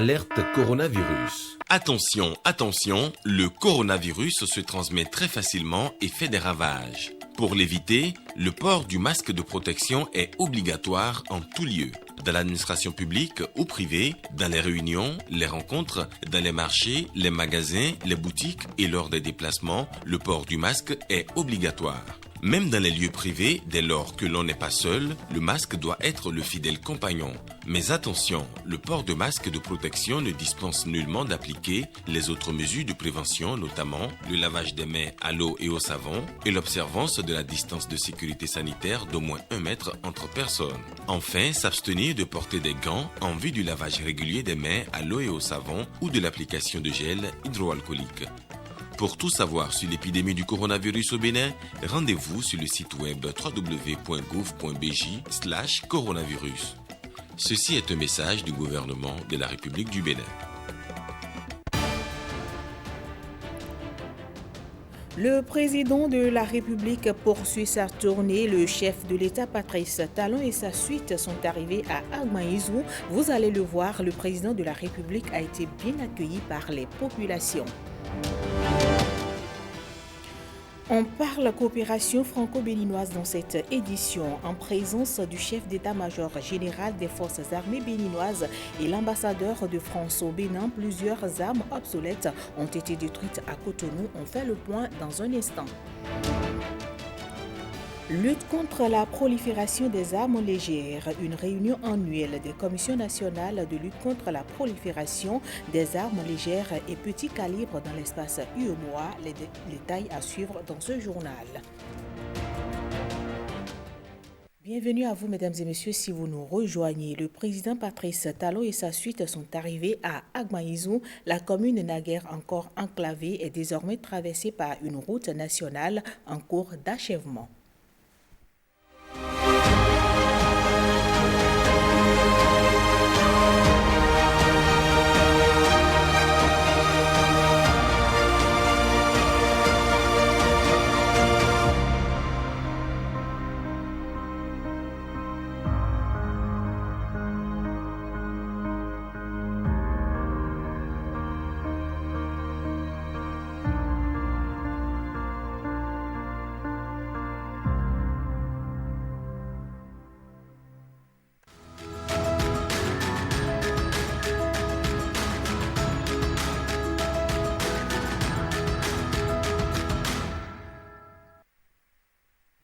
Alerte coronavirus. Attention, attention, le coronavirus se transmet très facilement et fait des ravages. Pour l'éviter, le port du masque de protection est obligatoire en tout lieu. Dans l'administration publique ou privée, dans les réunions, les rencontres, dans les marchés, les magasins, les boutiques et lors des déplacements, le port du masque est obligatoire. Même dans les lieux privés, dès lors que l'on n'est pas seul, le masque doit être le fidèle compagnon. Mais attention, le port de masque de protection ne dispense nullement d'appliquer les autres mesures de prévention, notamment le lavage des mains à l'eau et au savon et l'observance de la distance de sécurité sanitaire d'au moins 1 mètre entre personnes. Enfin, s'abstenir de porter des gants en vue du lavage régulier des mains à l'eau et au savon ou de l'application de gel hydroalcoolique. Pour tout savoir sur l'épidémie du coronavirus au Bénin, rendez-vous sur le site web www.gouv.bj/coronavirus. Ceci est un message du gouvernement de la République du Bénin. Le président de la République poursuit sa tournée. Le chef de l'État, Patrice Talon, et sa suite sont arrivés à Agmaïzou. Vous allez le voir, le président de la République a été bien accueilli par les populations. On parle coopération franco-béninoise dans cette édition en présence du chef d'état-major général des forces armées béninoises et l'ambassadeur de France au Bénin. Plusieurs armes obsolètes ont été détruites à Cotonou. On fait le point dans un instant. Lutte contre la prolifération des armes légères. Une réunion annuelle des commissions nationales de lutte contre la prolifération des armes légères et petits calibres dans l'espace UEMOA. Les détails à suivre dans ce journal. Bienvenue à vous, mesdames et messieurs, si vous nous rejoignez. Le président Patrice Talon et sa suite sont arrivés à Agmaïzou. La commune naguère encore enclavée est désormais traversée par une route nationale en cours d'achèvement.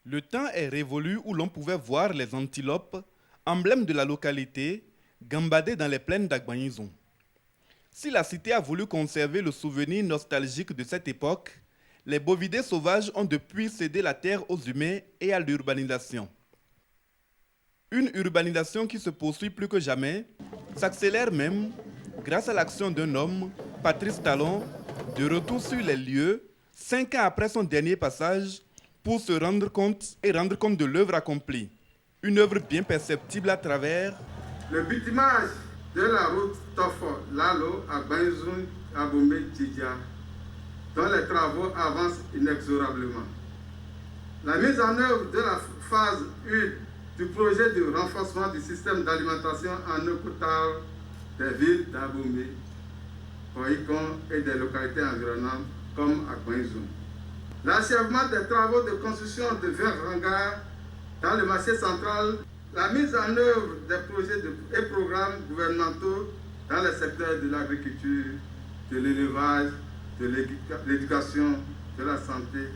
Le temps est révolu où l'on pouvait voir les antilopes, emblème de la localité, gambader dans les plaines d'Agmaïzou. Si la cité a voulu conserver le souvenir nostalgique de cette époque, les bovidés sauvages ont depuis cédé la terre aux humains et à l'urbanisation. Une urbanisation qui se poursuit plus que jamais, s'accélère même grâce à l'action d'un homme, Patrice Talon, de retour sur les lieux, 5 ans après son dernier passage, pour se rendre compte et rendre compte de l'œuvre accomplie. Une œuvre bien perceptible à travers le bitumage de la route Tofo, Lalo, à Agmaïzou, à Bombé, Tidja, dont les travaux avancent inexorablement. La mise en œuvre de la phase 1 du projet de renforcement du système d'alimentation en eau potable des villes d'Abombé, Koikon et des localités environnantes comme Agmaïzou. L'achèvement des travaux de construction de 20 hangars dans le marché central, la mise en œuvre des projets et programmes gouvernementaux dans les secteurs de l'agriculture, de l'élevage, de l'éducation, de la santé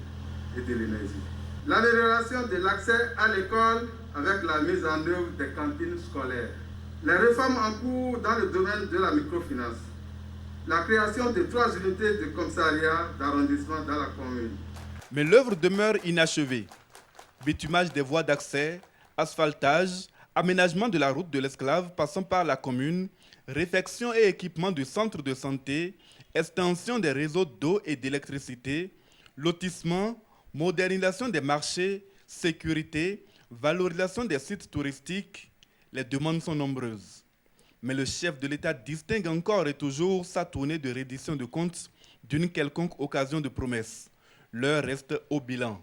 et de l'énergie. L'amélioration de l'accès à l'école avec la mise en œuvre des cantines scolaires. Les réformes en cours dans le domaine de la microfinance. La création de 3 unités de commissariat d'arrondissement dans la commune. Mais l'œuvre demeure inachevée. Bitumage des voies d'accès, asphaltage, aménagement de la route de l'Esclave passant par la commune, réfection et équipement du centre de santé, extension des réseaux d'eau et d'électricité, lotissement, modernisation des marchés, sécurité, valorisation des sites touristiques. Les demandes sont nombreuses. Mais le chef de l'État distingue encore et toujours sa tournée de reddition de comptes d'une quelconque occasion de promesse. L'heure reste au bilan.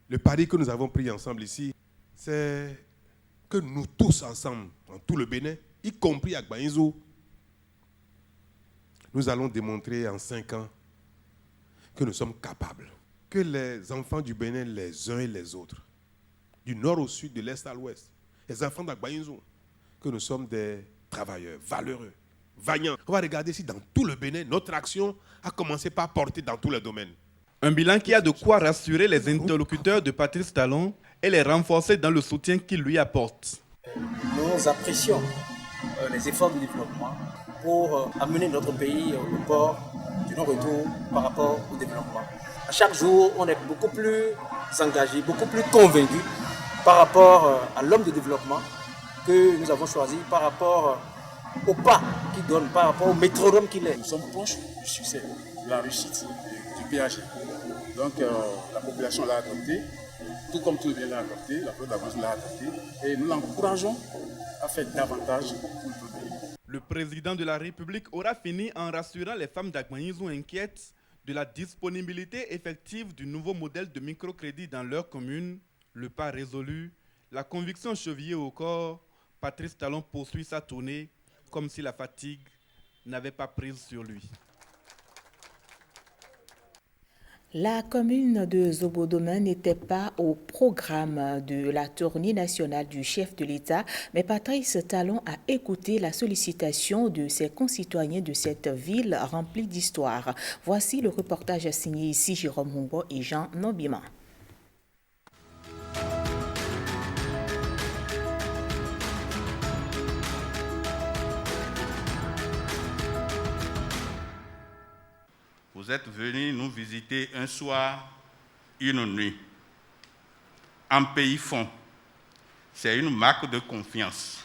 Le pari que nous avons pris ensemble ici, c'est que nous tous ensemble, dans tout le Bénin, y compris à Agmaïzou, nous allons démontrer en 5 ans que nous sommes capables. Que les enfants du Bénin, les uns et les autres, du nord au sud, de l'est à l'ouest, les enfants d'Agbaïnzou, que nous sommes des travailleurs valeureux, vaillants. On va regarder si dans tout le Bénin, notre action a commencé par porter dans tous les domaines. Un bilan qui a de quoi rassurer les interlocuteurs de Patrice Talon et les renforcer dans le soutien qu'ils lui apportent. Nous apprécions les efforts de développement pour amener notre pays au port du non-retour par rapport au développement. À chaque jour, on est beaucoup plus engagé, beaucoup plus convaincu par rapport à l'homme de développement que nous avons choisi, par rapport au pas qu'il donne, par rapport au métronome qu'il est. Nous sommes proches du succès, de la réussite du PAG. Donc la population l'a adopté, tout comme tout le bien l'a adopté, la Côte d'Avance l'a adopté, et nous l'encourageons à faire davantage pour le pays. Le président de la République aura fini en rassurant les femmes d'Agbaïnzou inquiètes de la disponibilité effective du nouveau modèle de microcrédit dans leur commune. Le pas résolu, la conviction chevillée au corps, Patrice Talon poursuit sa tournée comme si la fatigue n'avait pas prise sur lui. La commune de Zobodoma n'était pas au programme de la tournée nationale du chef de l'État, mais Patrice Talon a écouté la sollicitation de ses concitoyens de cette ville remplie d'histoire. Voici le reportage signé ici Jérôme Humbo et Jean Nobima. Vous êtes venus nous visiter un soir, une nuit, en pays fond. C'est une marque de confiance.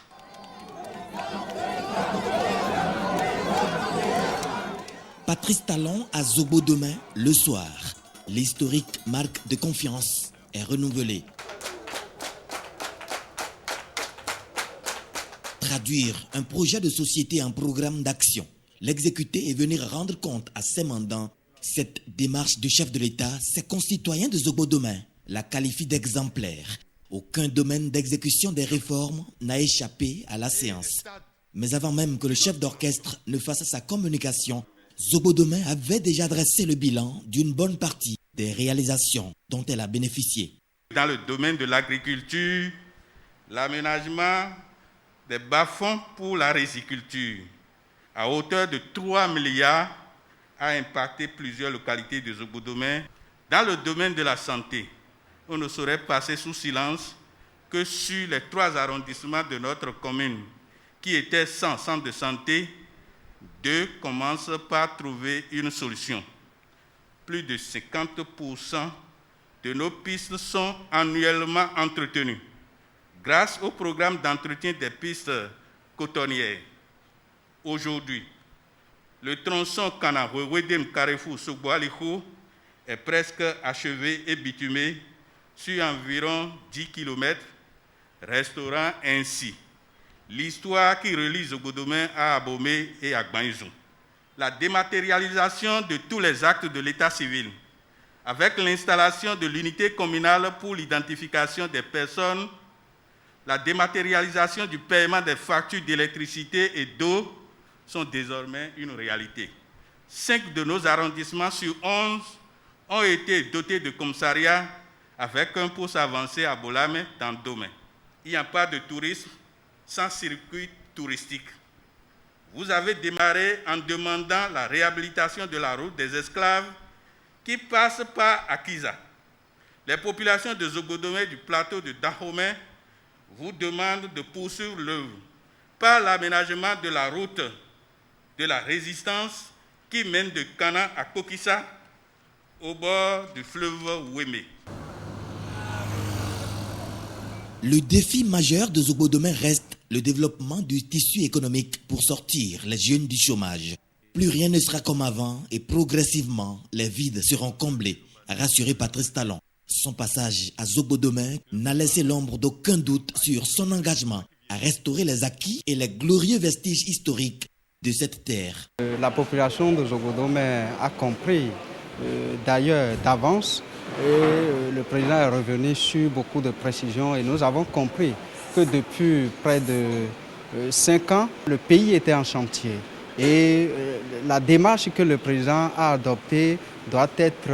Patrice Talon à Zobodoma le soir. L'historique marque de confiance est renouvelée. Traduire un projet de société en programme d'action. L'exécuter et venir rendre compte à ses mandants. Cette démarche du chef de l'État, ses concitoyens de Zobodoma la qualifient d'exemplaire. Aucun domaine d'exécution des réformes n'a échappé à la séance. Mais avant même que le chef d'orchestre ne fasse sa communication, Zobodoma avait déjà dressé le bilan d'une bonne partie des réalisations dont elle a bénéficié. Dans le domaine de l'agriculture, l'aménagement des bas-fonds pour la riziculture, à hauteur de 3 milliards, a impacté plusieurs localités de Zobodoma. Dans le domaine de la santé, on ne saurait passer sous silence que sur les 3 arrondissements de notre commune qui étaient sans centre de santé, 2 commencent par trouver une solution. Plus de 50% de nos pistes sont annuellement entretenues grâce au programme d'entretien des pistes cotonnières. Aujourd'hui, le tronçon Kana-Wedem-Carrefour-Sogbo-Aliko est presque achevé et bitumé sur environ 10 km, restaurant ainsi l'histoire qui relie Zobodoma à Abomey et à Agbaïnzou. La dématérialisation de tous les actes de l'état civil, avec l'installation de l'unité communale pour l'identification des personnes, la dématérialisation du paiement des factures d'électricité et d'eau sont désormais une réalité. 5 de nos arrondissements sur 11 ont été dotés de commissariats avec un pouce avancé à Bolame dans Domé. Il n'y a pas de tourisme sans circuit touristique. Vous avez démarré en demandant la réhabilitation de la route des esclaves qui passe par Akiza. Les populations de Zobodoma et du plateau de Dahomey vous demandent de poursuivre l'œuvre par l'aménagement de la route de la résistance qui mène de Kana à Kokissa au bord du fleuve Wémé. Le défi majeur de Zobodoma reste le développement du tissu économique pour sortir les jeunes du chômage. Plus rien ne sera comme avant et progressivement, les vides seront comblés, a rassuré Patrice Talon. Son passage à Zobodoma n'a laissé l'ombre d'aucun doute sur son engagement à restaurer les acquis et les glorieux vestiges historiques de cette terre. La population de Zobodoma a compris d'ailleurs d'avance et le président est revenu sur beaucoup de précisions et nous avons compris que depuis près de 5 ans, le pays était en chantier. Et la démarche que le président a adoptée doit être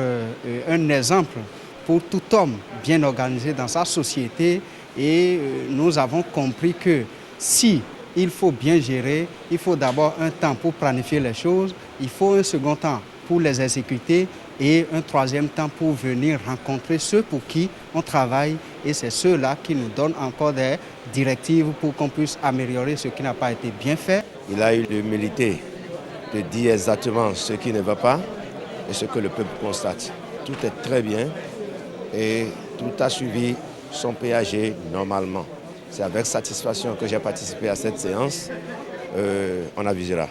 un exemple pour tout homme bien organisé dans sa société. Et nous avons compris que si il faut bien gérer, il faut d'abord un temps pour planifier les choses, il faut un second temps pour les exécuter et un troisième temps pour venir rencontrer ceux pour qui on travaille. Et c'est ceux-là qui nous donnent encore des directives pour qu'on puisse améliorer ce qui n'a pas été bien fait. Il a eu l'humilité de dire exactement ce qui ne va pas et ce que le peuple constate. Tout est très bien et tout a suivi son PAG normalement. C'est avec satisfaction que j'ai participé à cette séance. On avisera.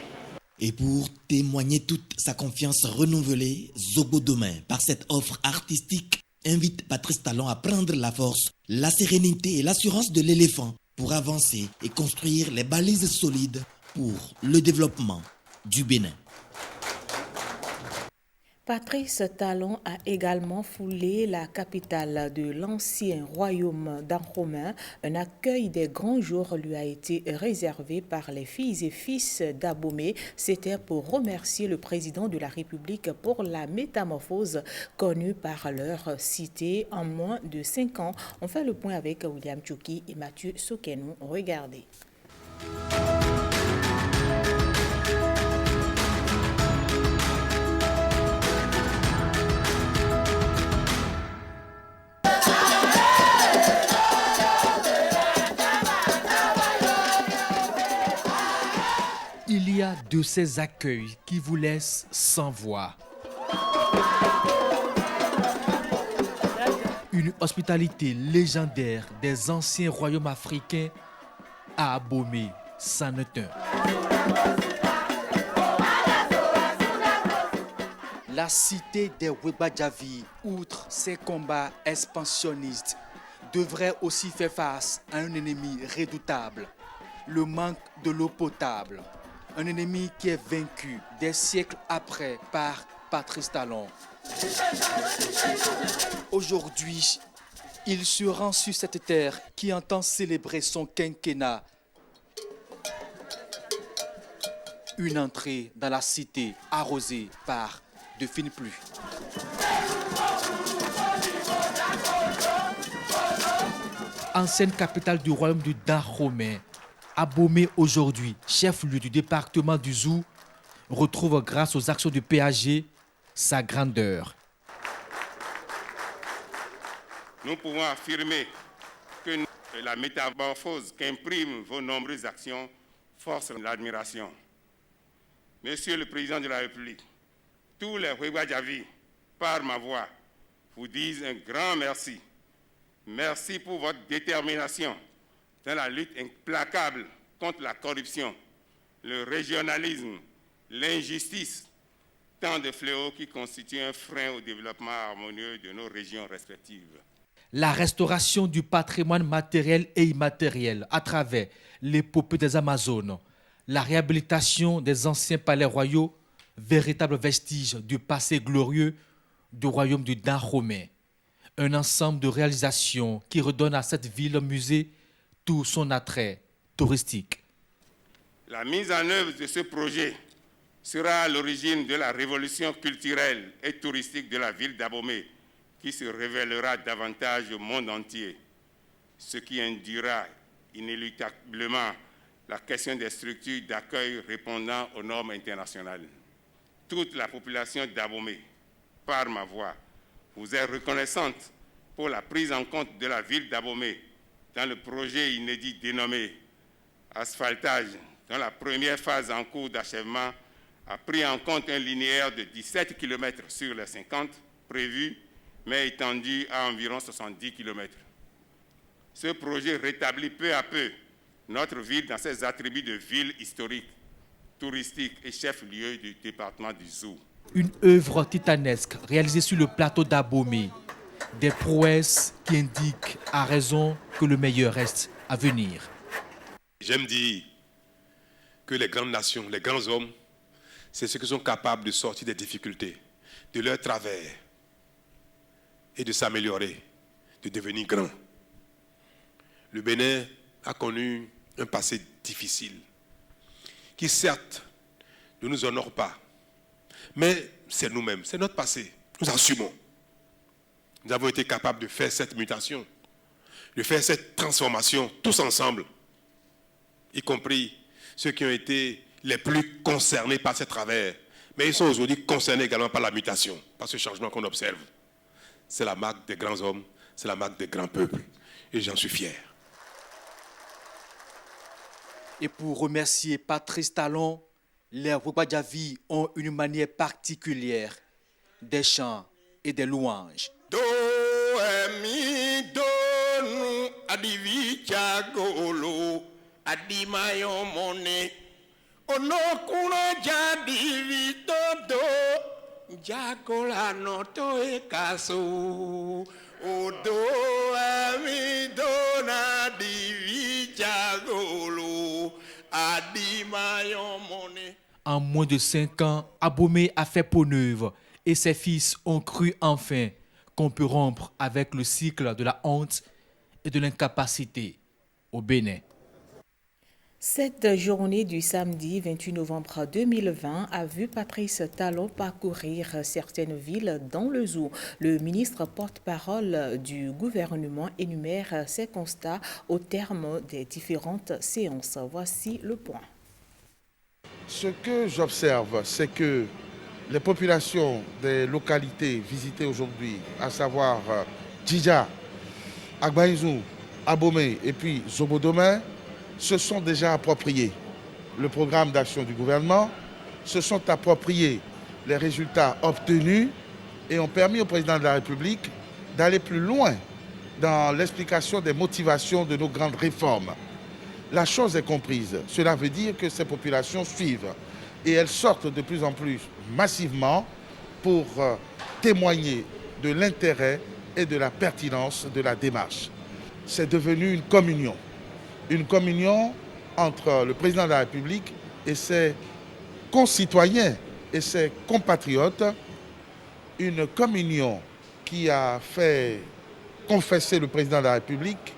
Et pour témoigner toute sa confiance renouvelée, Zobo Demain, par cette offre artistique, invite Patrice Talon à prendre la force, la sérénité et l'assurance de l'éléphant pour avancer et construire les balises solides pour le développement du Bénin. Patrice Talon a également foulé la capitale de l'ancien royaume d'Anromain. Un accueil des grands jours lui a été réservé par les filles et fils d'Abomey. C'était pour remercier le président de la République pour la métamorphose connue par leur cité en moins de 5 ans. On fait le point avec William Tchouki et Mathieu Sokenou. Regardez. Il y a de ces accueils qui vous laissent sans voix. Une hospitalité légendaire des anciens royaumes africains à Abomey, c'en est un. La cité des Webadjavi, outre ses combats expansionnistes, devrait aussi faire face à un ennemi redoutable, le manque de l'eau potable. Un ennemi qui est vaincu des siècles après par Patrice Talon. Aujourd'hui, il se rend sur cette terre qui entend célébrer son quinquennat. Une entrée dans la cité arrosée par de fines pluies. Ancienne capitale du royaume du Dahomey, Abomey aujourd'hui, chef-lieu du département du Zou, retrouve grâce aux actions du PAG sa grandeur. Nous pouvons affirmer que la métamorphose qu'impriment vos nombreuses actions force l'admiration. Monsieur le Président de la République, tous les Webadjavi, par ma voix, vous disent un grand merci. Merci pour votre détermination dans la lutte implacable contre la corruption, le régionalisme, l'injustice, tant de fléaux qui constituent un frein au développement harmonieux de nos régions respectives. La restauration du patrimoine matériel et immatériel à travers l'épopée des Amazones, la réhabilitation des anciens palais royaux, véritable vestige du passé glorieux du royaume du Dahomey. Un ensemble de réalisations qui redonne à cette ville-musée tout son attrait touristique. La mise en œuvre de ce projet sera à l'origine de la révolution culturelle et touristique de la ville d'Abomey, qui se révélera davantage au monde entier, ce qui induira inéluctablement la question des structures d'accueil répondant aux normes internationales. Toute la population d'Abomey, par ma voix, vous est reconnaissante pour la prise en compte de la ville d'Abomey dans le projet inédit dénommé Asphaltage, dont la première phase en cours d'achèvement a pris en compte un linéaire de 17 km sur les 50 prévus, mais étendu à environ 70 km. Ce projet rétablit peu à peu notre ville dans ses attributs de ville historique, touristique et chef-lieu du département du Zou. Une œuvre titanesque réalisée sur le plateau d'Abomey. Des prouesses qui indiquent à raison que le meilleur reste à venir. J'aime dire que les grandes nations, les grands hommes, c'est ceux qui sont capables de sortir des difficultés, de leurs travers et de s'améliorer, de devenir grands. Le Bénin a connu un passé difficile qui certes ne nous honore pas. Mais c'est nous-mêmes, c'est notre passé. Nous assumons. Nous avons été capables de faire cette mutation, de faire cette transformation tous ensemble, y compris ceux qui ont été les plus concernés par ces travers. Mais ils sont aujourd'hui concernés également par la mutation, par ce changement qu'on observe. C'est la marque des grands hommes, c'est la marque des grands peuples. Et j'en suis fier. Et pour remercier Patrice Talon, les Wagwadjavi ont une manière particulière des chants et des louanges. Do mi do nu adivi chagolo adimayo mone ono kuna jadi do jagola no to ekaso odo mi do na divi chagolo adimayo mone. En moins de 5 ans, Abomey a fait peau neuve et ses fils ont cru enfin qu'on peut rompre avec le cycle de la honte et de l'incapacité au Bénin. Cette journée du samedi 28 novembre 2020 a vu Patrice Talon parcourir certaines villes dans le zoo. Le ministre porte-parole du gouvernement énumère ses constats au terme des différentes séances. Voici le point. Ce que j'observe, c'est que les populations des localités visitées aujourd'hui, à savoir Djidja, Agbaïnzou, Abomey et puis Zobodomé, se sont déjà appropriés le programme d'action du gouvernement, se sont appropriés les résultats obtenus et ont permis au président de la République d'aller plus loin dans l'explication des motivations de nos grandes réformes. La chose est comprise. Cela veut dire que ces populations suivent et elles sortent de plus en plus massivement pour témoigner de l'intérêt et de la pertinence de la démarche. C'est devenu une communion entre le président de la République et ses concitoyens et ses compatriotes, une communion qui a fait confesser le président de la République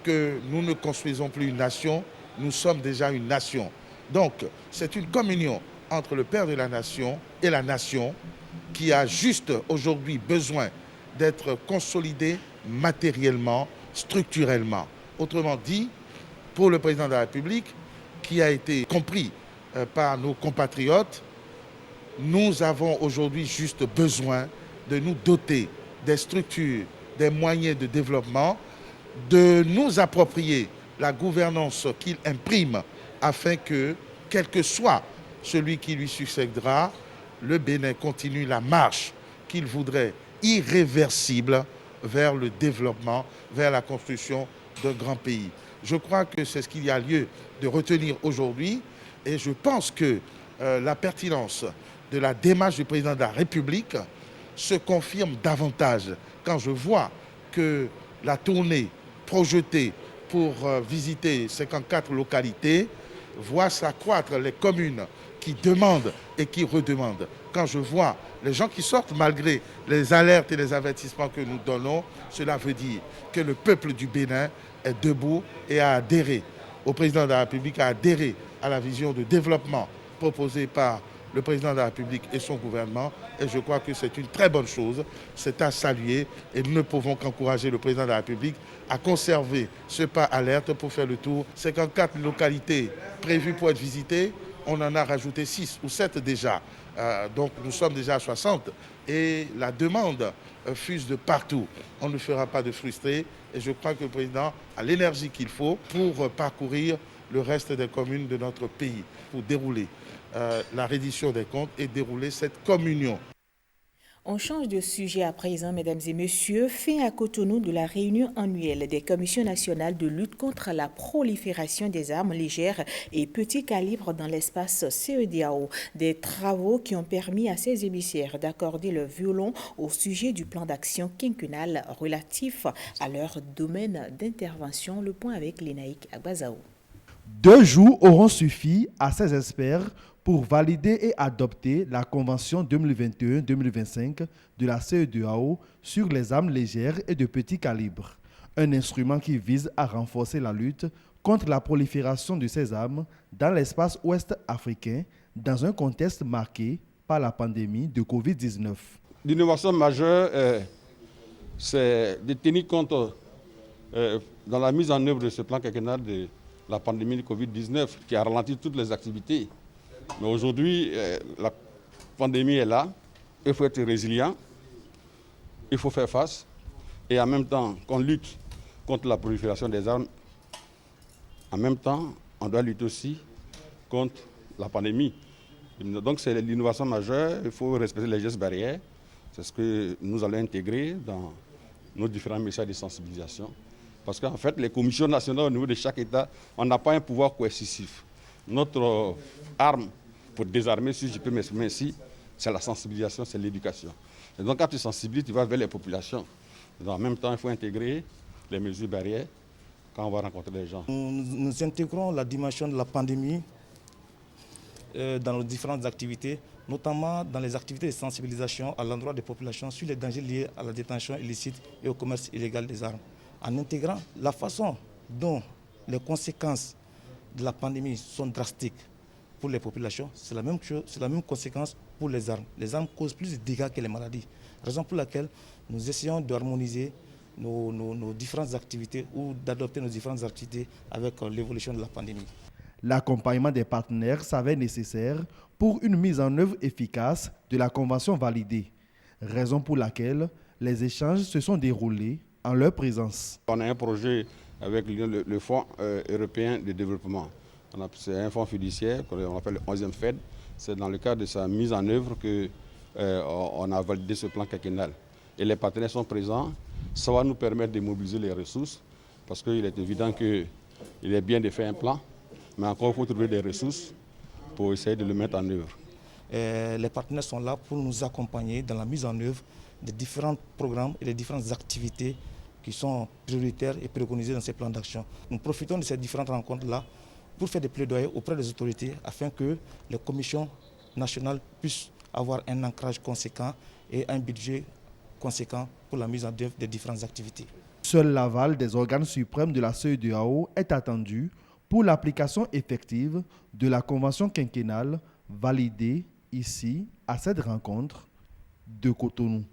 que nous ne construisons plus une nation, nous sommes déjà une nation. Donc, c'est une communion entre le Père de la Nation et la nation qui a juste aujourd'hui besoin d'être consolidée matériellement, structurellement. Autrement dit, pour le président de la République, qui a été compris par nos compatriotes, nous avons aujourd'hui juste besoin de nous doter des structures, des moyens de développement, de nous approprier la gouvernance qu'il imprime afin que, quel que soit celui qui lui succédera, le Bénin continue la marche qu'il voudrait irréversible vers le développement, vers la construction d'un grand pays. Je crois que c'est ce qu'il y a lieu de retenir aujourd'hui et je pense que la pertinence de la démarche du président de la République se confirme davantage quand je vois que la tournée projetée pour visiter 54 localités voit s'accroître les communes qui demandent et qui redemandent. Quand je vois les gens qui sortent malgré les alertes et les avertissements que nous donnons, cela veut dire que le peuple du Bénin est debout et a adhéré au président de la République, a adhéré à la vision de développement proposée par le président de la République et son gouvernement. Et je crois que c'est une très bonne chose, c'est à saluer et nous ne pouvons qu'encourager le président de la République à conserver ce pas alerte pour faire le tour. 54 localités prévues pour être visitées, on en a rajouté 6 ou 7 déjà. Donc nous sommes déjà à 60 et la demande fuse de partout. On ne fera pas de frustrés et je crois que le président a l'énergie qu'il faut pour parcourir le reste des communes de notre pays, pour dérouler la reddition des comptes et dérouler cette communion. On change de sujet à présent, mesdames et messieurs. Fin à Cotonou de la réunion annuelle des commissions nationales de lutte contre la prolifération des armes légères et petits calibres dans l'espace CEDEAO. Des travaux qui ont permis à ces émissaires d'accorder le violon au sujet du plan d'action quinquennal relatif à leur domaine d'intervention. Le point avec Lénaïk Agbazao. 2 jours auront suffi à ces experts pour valider et adopter la Convention 2021-2025 de la CEDEAO sur les armes légères et de petit calibre, un instrument qui vise à renforcer la lutte contre la prolifération de ces armes dans l'espace ouest africain, dans un contexte marqué par la pandémie de Covid-19. L'innovation majeure, c'est de tenir compte dans la mise en œuvre de ce plan quinquennal de la pandémie de Covid-19 qui a ralenti toutes les activités. Mais aujourd'hui, la pandémie est là, il faut être résilient, il faut faire face et en même temps qu'on lutte contre la prolifération des armes, en même temps, on doit lutter aussi contre la pandémie. Donc c'est l'innovation majeure, il faut respecter les gestes barrières. C'est ce que nous allons intégrer dans nos différents messages de sensibilisation. Parce qu'en fait, les commissions nationales au niveau de chaque État, on n'a pas un pouvoir coercitif. Notre arme pour désarmer, si je peux m'exprimer ainsi, c'est la sensibilisation, c'est l'éducation. Et donc quand tu sensibilises, tu vas vers les populations. En même temps, il faut intégrer les mesures barrières quand on va rencontrer les gens. Nous intégrons la dimension de la pandémie dans nos différentes activités, notamment dans les activités de sensibilisation à l'endroit des populations sur les dangers liés à la détention illicite et au commerce illégal des armes. En intégrant la façon dont les conséquences de la pandémie sont drastiques pour les populations, c'est la même chose, c'est la même conséquence pour les armes. Les armes causent plus de dégâts que les maladies, raison pour laquelle nous essayons d'harmoniser nos différentes activités ou d'adopter nos différentes activités avec l'évolution de la pandémie. L'accompagnement des partenaires s'avère nécessaire pour une mise en œuvre efficace de la convention validée, raison pour laquelle les échanges se sont déroulés en leur présence. On a un projet avec le Fonds européen de développement. C'est un fonds fiduciaire qu'on appelle le 11e FED. C'est dans le cadre de sa mise en œuvre qu'on a validé ce plan quinquennal. Et les partenaires sont présents. Ça va nous permettre de mobiliser les ressources parce qu'il est évident qu'il est bien de faire un plan, mais encore il faut trouver des ressources pour essayer de le mettre en œuvre. Les partenaires sont là pour nous accompagner dans la mise en œuvre des différents programmes et des différentes activités qui sont prioritaires et préconisées dans ces plans d'action. Nous profitons de ces différentes rencontres-là pour faire des plaidoyers auprès des autorités afin que les commissions nationales puissent avoir un ancrage conséquent et un budget conséquent pour la mise en œuvre des différentes activités. Seul l'aval des organes suprêmes de la CEDEAO est attendu pour l'application effective de la convention quinquennale validée ici à cette rencontre de Cotonou.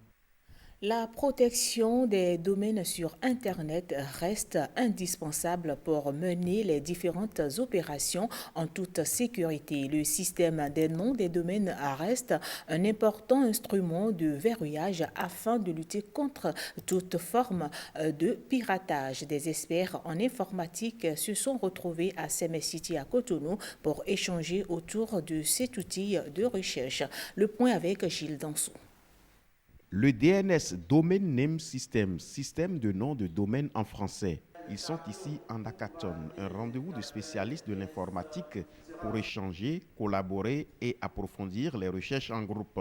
La protection des domaines sur Internet reste indispensable pour mener les différentes opérations en toute sécurité. Le système des noms des domaines reste un important instrument de verrouillage afin de lutter contre toute forme de piratage. Des experts en informatique se sont retrouvés à Semes City à Cotonou pour échanger autour de cet outil de recherche. Le point avec Gilles Dansou. Le DNS, Domain Name System, système de nom de domaine en français. Ils sont ici en hackathon, un rendez-vous de spécialistes de l'informatique pour échanger, collaborer et approfondir les recherches en groupe.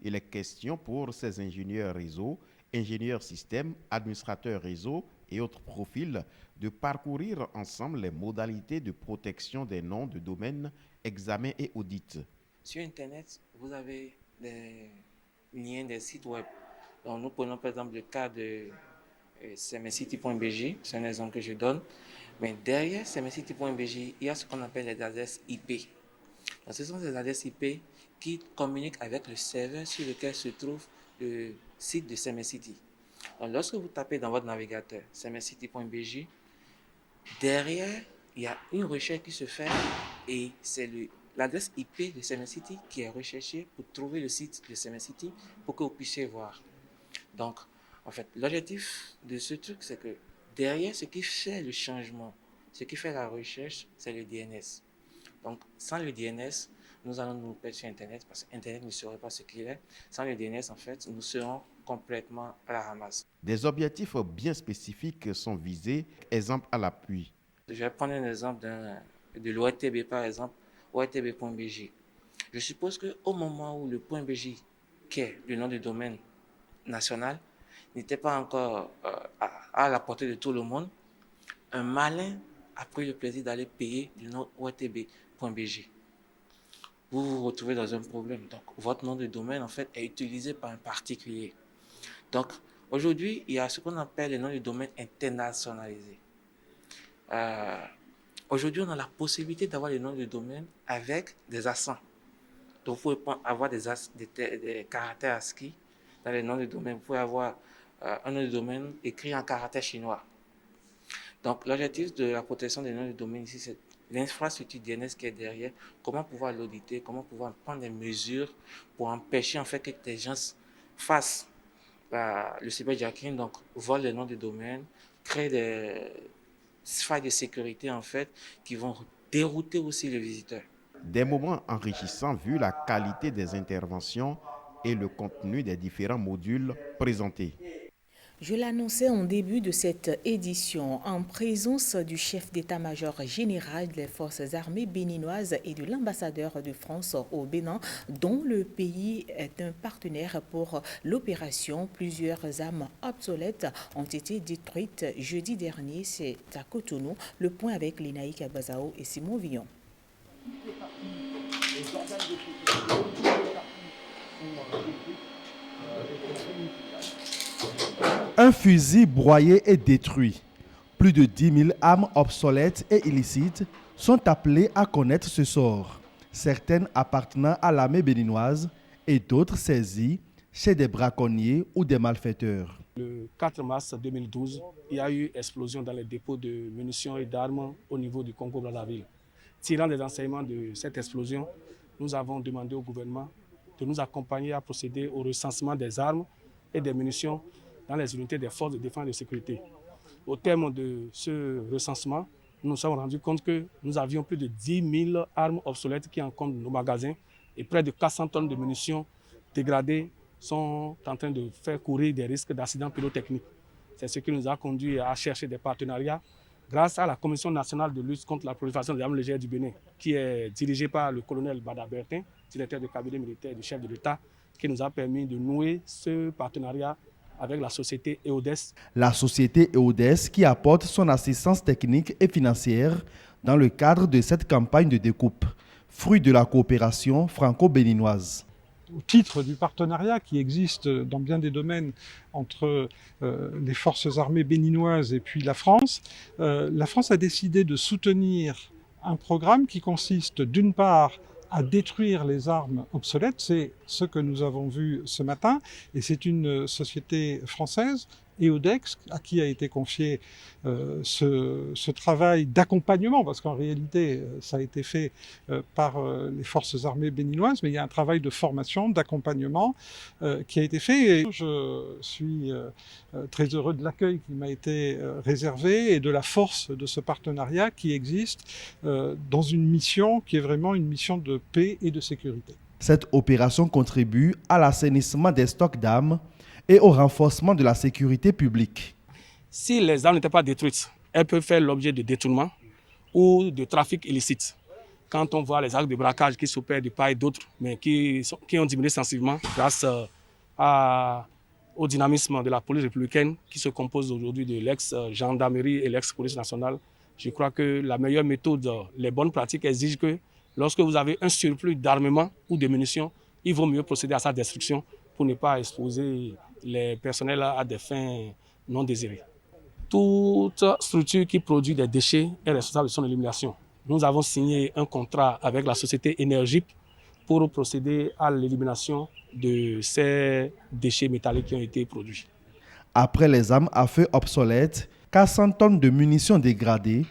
Il est question pour ces ingénieurs réseau, ingénieurs système, administrateurs réseau et autres profils de parcourir ensemble les modalités de protection des noms de domaine, examen et audit. Sur Internet, vous avez des liens des sites web. Donc, nous prenons par exemple le cas de semescity.bg, c'est un exemple que je donne. Mais derrière semescity.bg, il y a ce qu'on appelle les adresses IP. Donc, ce sont des adresses IP qui communiquent avec le serveur sur lequel se trouve le site de Semescity. Donc, lorsque vous tapez dans votre navigateur semescity.bg, derrière, il y a une recherche qui se fait et c'est l'adresse IP de Semescity qui est recherchée pour trouver le site de Semescity pour que vous puissiez voir. Donc, en fait, l'objectif de ce truc, c'est que derrière, ce qui fait le changement, ce qui fait la recherche, c'est le DNS. Donc, sans le DNS, nous allons nous perdre sur Internet parce que Internet ne saurait pas ce qu'il est. Sans le DNS, en fait, nous serons complètement à la ramasse. Des objectifs bien spécifiques sont visés, exemple à l'appui. Je vais prendre un exemple de l'ORTB, par exemple, ORTB.bg. Je suppose qu'au moment où le .bg, qui est le nom du domaine national, n'était pas encore à la portée de tout le monde, un malin a pris le plaisir d'aller payer du nom ORTB.bg. Vous vous retrouvez dans un problème. Donc, votre nom de domaine, en fait, est utilisé par un particulier. Donc, aujourd'hui, il y a ce qu'on appelle le nom de domaine internationalisé. Aujourd'hui, on a la possibilité d'avoir le nom de domaine avec des accents. Donc, vous pouvez avoir des caractères ASCII dans les noms de domaine. Vous pouvez avoir un nom de domaine écrit en caractère chinois. Donc, l'objectif de la protection des noms de domaine ici, c'est l'infrastructure DNS qui est derrière, comment pouvoir l'auditer, comment pouvoir prendre des mesures pour empêcher en fait que des gens fassent le cyberjacking, donc volent les noms de domaine, créent des failles de sécurité en fait qui vont dérouter aussi les visiteurs. Des moments enrichissants vu la qualité des interventions et le contenu des différents modules présentés. Je l'annonçais en début de cette édition, en présence du chef d'état-major général des forces armées béninoises et de l'ambassadeur de France au Bénin, dont le pays est un partenaire pour l'opération. Plusieurs armes obsolètes ont été détruites jeudi dernier. C'est à Cotonou. Le point avec Lénaïque Abazao et Simon Villon. Un fusil broyé et détruit. Plus de 10 000 armes obsolètes et illicites sont appelées à connaître ce sort. Certaines appartenant à l'armée béninoise et d'autres saisies chez des braconniers ou des malfaiteurs. Le 4 mars 2012, il y a eu explosion dans les dépôts de munitions et d'armes au niveau du Congo-Brazzaville. Tirant des enseignements de cette explosion, nous avons demandé au gouvernement de nous accompagner à procéder au recensement des armes et des munitions dans les unités des forces de défense et de sécurité. Au terme de ce recensement, nous nous sommes rendus compte que nous avions plus de 10 000 armes obsolètes qui encombrent nos magasins et près de 400 tonnes de munitions dégradées sont en train de faire courir des risques d'accidents pyrotechniques. C'est ce qui nous a conduit à chercher des partenariats grâce à la Commission nationale de lutte contre la prolifération des armes légères du Bénin, qui est dirigée par le colonel Bada Bertin, directeur de cabinet militaire du chef de l'État, qui nous a permis de nouer ce partenariat avec la société EODES. La société EODES qui apporte son assistance technique et financière dans le cadre de cette campagne de découpe, fruit de la coopération franco-béninoise. Au titre du partenariat qui existe dans bien des domaines entre les forces armées béninoises et puis la France a décidé de soutenir un programme qui consiste d'une part à détruire les armes obsolètes, c'est ce que nous avons vu ce matin, et c'est une société française, EODEX, à qui a été confié ce travail d'accompagnement, parce qu'en réalité, ça a été fait par les forces armées béninoises, mais il y a un travail de formation, d'accompagnement qui a été fait, et je suis très heureux de l'accueil qui m'a été réservé et de la force de ce partenariat qui existe dans une mission qui est vraiment une mission de paix et de sécurité. Cette opération contribue à l'assainissement des stocks d'armes et au renforcement de la sécurité publique. Si les armes n'étaient pas détruites, elles peuvent faire l'objet de détournement ou de trafic illicite. Quand on voit les actes de braquage qui s'opèrent de part et d'autre, mais qui ont diminué sensiblement grâce au dynamisme de la police républicaine qui se compose aujourd'hui de l'ex-gendarmerie et l'ex-police nationale, je crois que la meilleure méthode, les bonnes pratiques exigent que lorsque vous avez un surplus d'armement ou de munitions, il vaut mieux procéder à sa destruction pour ne pas exposer les personnels à des fins non désirées. Toute structure qui produit des déchets est responsable de son élimination. Nous avons signé un contrat avec la société Energip pour procéder à l'élimination de ces déchets métalliques qui ont été produits. Après les armes à feu obsolètes, 400 tonnes de munitions dégradées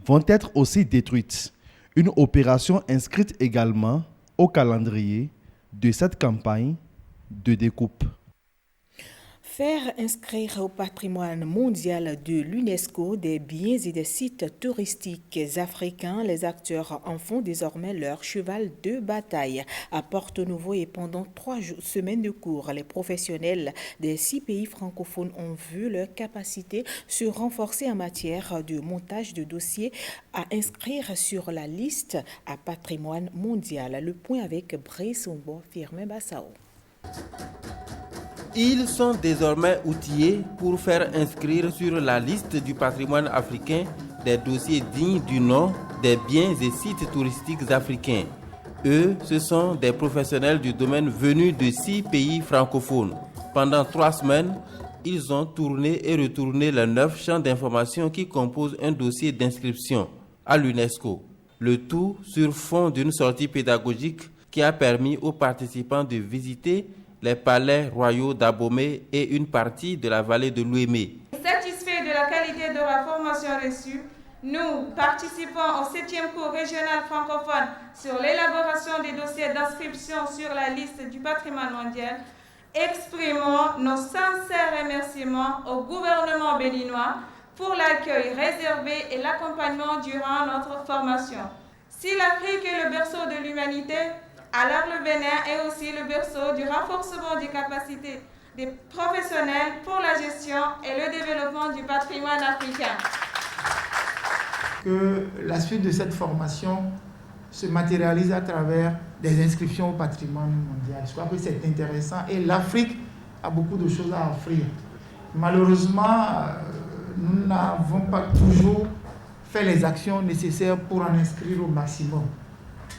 vont être aussi détruites. Une opération inscrite également au calendrier de cette campagne de découpe. Faire inscrire au patrimoine mondial de l'UNESCO des biens et des sites touristiques africains, les acteurs en font désormais leur cheval de bataille. À Porto-Novo et pendant 3 semaines de cours, les professionnels des 6 pays francophones ont vu leur capacité se renforcer en matière de montage de dossiers à inscrire sur la liste à patrimoine mondial. Le point avec Brice Ombo, Firmin Bassao. Ils sont désormais outillés pour faire inscrire sur la liste du patrimoine africain des dossiers dignes du nom des biens et sites touristiques africains. Eux, ce sont des professionnels du domaine venus de 6 pays francophones. Pendant 3 semaines, ils ont tourné et retourné les 9 champs d'information qui composent un dossier d'inscription à l'UNESCO. Le tout sur fond d'une sortie pédagogique qui a permis aux participants de visiter les palais royaux d'Abomey et une partie de la vallée de l'Ouémé. Satisfaits de la qualité de la formation reçue, nous, participants au 7e cours régional francophone sur l'élaboration des dossiers d'inscription sur la liste du patrimoine mondial, exprimons nos sincères remerciements au gouvernement béninois pour l'accueil réservé et l'accompagnement durant notre formation. Si l'Afrique est le berceau de l'humanité, alors le Bénin est aussi le berceau du renforcement des capacités des professionnels pour la gestion et le développement du patrimoine africain. Que la suite de cette formation se matérialise à travers des inscriptions au patrimoine mondial. Je crois que c'est intéressant et l'Afrique a beaucoup de choses à offrir. Malheureusement, nous n'avons pas toujours fait les actions nécessaires pour en inscrire au maximum.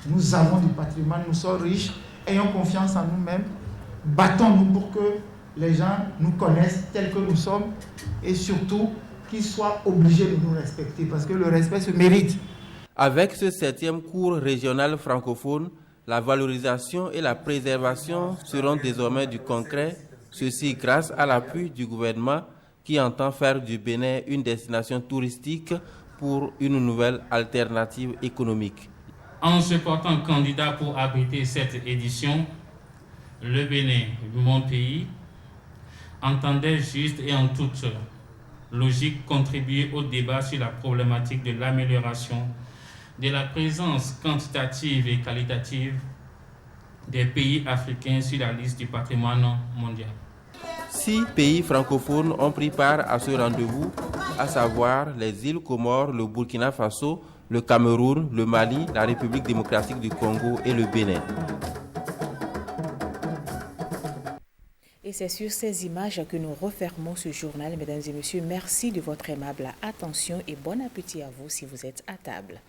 Nous avons du patrimoine, nous sommes riches, ayons confiance en nous-mêmes, battons-nous pour que les gens nous connaissent tels que nous sommes et surtout qu'ils soient obligés de nous respecter parce que le respect se mérite. Avec ce 7e cours régional francophone, la valorisation et la préservation seront désormais du concret, ceci grâce à l'appui du gouvernement qui entend faire du Bénin une destination touristique pour une nouvelle alternative économique. En se portant candidat pour abriter cette édition, le Bénin, mon pays, entendait juste et en toute logique contribuer au débat sur la problématique de l'amélioration de la présence quantitative et qualitative des pays africains sur la liste du patrimoine mondial. 6 pays francophones ont pris part à ce rendez-vous, à savoir les îles Comores, le Burkina Faso, le Cameroun, le Mali, la République démocratique du Congo et le Bénin. Et c'est sur ces images que nous refermons ce journal. Mesdames et messieurs, merci de votre aimable attention et bon appétit à vous si vous êtes à table.